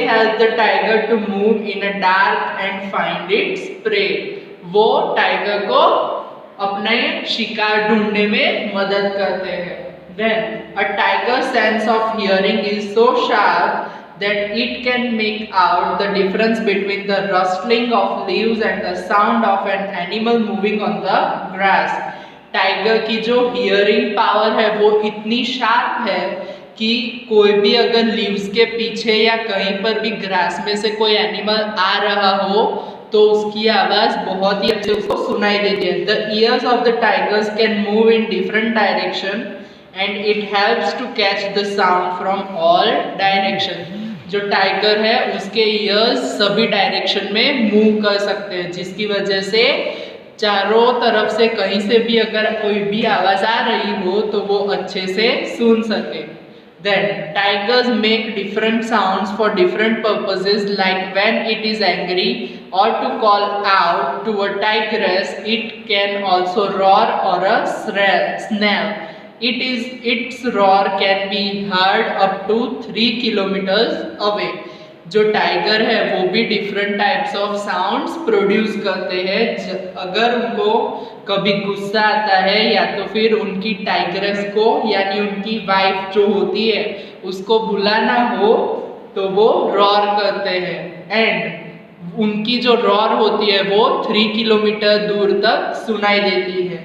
help the tiger to move in a dark and find its prey. वो tiger को अपने शिकार ढूंढने में मदद करते हैं. Then a tiger's sense of hearing is so sharp that it can make out the difference between the rustling of leaves and the sound of an animal moving on the grass. Tiger की जो hearing power है वो इतनी sharp है कि कोई भी अगर लीव्स के पीछे या कहीं पर भी ग्रास में से कोई एनिमल आ रहा हो तो उसकी आवाज बहुत ही अच्छे उसको सुनाई देती है. The ears of the tigers can move in different direction and it helps to catch the sound from all direction. जो टाइगर है उसके ईयर्स सभी डायरेक्शन में मूव कर सकते हैं, जिसकी वजह से चारों तरफ से कहीं से भी अगर कोई भी आवाज आ रही हो तो वो अच्छे से सुन सके. Then tigers make different sounds for different purposes, like when it is angry or to call out to a tigress. It can also roar or a snarl. Its roar can be heard up to 3 kilometers away. जो tiger है वो भी different types of sounds produce करते हैं. अगर उनको कभी गुस्सा आता है या तो फिर उनकी टाइगरेस को यानी उनकी वाइफ जो होती है उसको बुलाना हो तो वो रॉर करते हैं. एंड उनकी जो रॉर होती है वो 3 किलोमीटर दूर तक सुनाई देती है.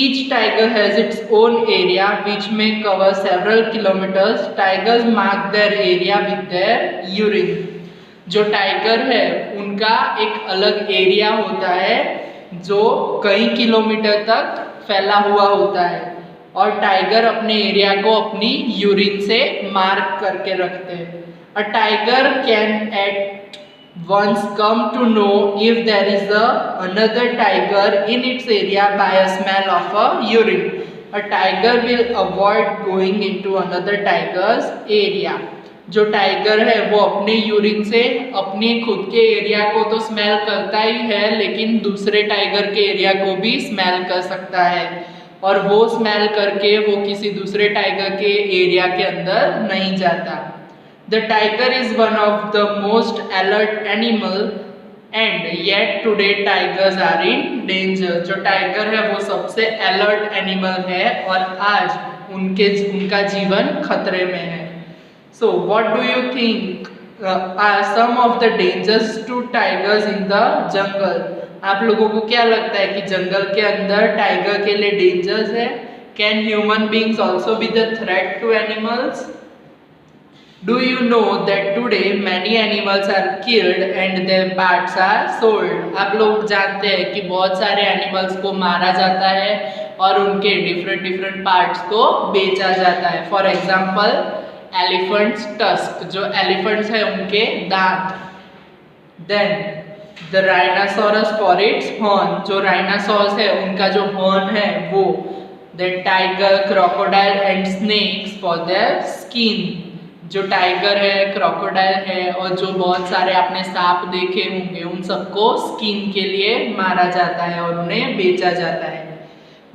Each tiger has its own area which may cover several kilometers. Tigers mark their area with their urine. जो टाइगर है उनका एक अलग एरिया होता है जो कई किलोमीटर तक फैला हुआ होता है और टाइगर अपने एरिया को अपनी यूरिन से मार्क करके रखते हैं. A tiger can at once come to know if there is another tiger in its area by a smell of a urine. A tiger will avoid going into another tiger's area. जो tiger है वो अपने urine से अपने खुद के area को तो स्मेल करता ही है लेकिन दूसरे टाइगर के एरिया को भी स्मेल कर सकता है और वो स्मेल करके वो किसी दूसरे टाइगर के एरिया के अंदर नहीं जाता. The tiger is one of the most alert animal and yet today tigers are in danger. जो टाइगर है वो सबसे अलर्ट एनिमल है और आज उनका जीवन खतरे में है. So what do you think are some of the dangers to tigers in the jungle? आप लोगों को क्या लगता है कि जंगल के अंदर टाइगर के लिए डेंजर्स है? Can human beings also be the threat to animals? Do you know that today many animals are killed and their parts are sold? आप लोग जानते हैं कि बहुत सारे एनिमल्स को मारा जाता है और उनके डिफरेंट पार्ट्स को बेचा जाता है. फॉर एग्जाम्पल एलिफेंट्स टस्क, जो एलिफेंट्स है उनके दांत. Then the rhinoceros for its horn, जो राइनासोरस है उनका जो हॉर्न है वो. Then tiger, crocodile and snakes for their skin. जो टाइगर है, क्रोकोडाइल है और जो बहुत सारे आपने सांप देखे होंगे उन सबको स्किन के लिए मारा जाता है और उन्हें बेचा जाता है.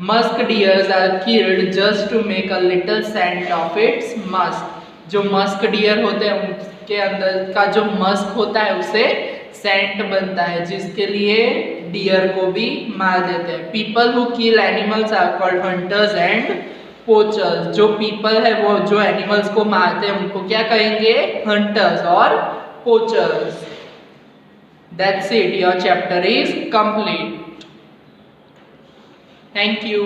Musk deers are killed just to make a little scent of its musk. जो मस्क डियर होते हैं उनके अंदर का जो मस्क होता है उससे सेंट बनता है जिसके लिए डियर को भी मार देते हैं. People who kill animals are called hunters and poachers. जो पीपल है वो जो एनिमल्स को मारते हैं उनको क्या कहेंगे? हंटर्स और poachers. That's it. Your chapter is complete. Thank you.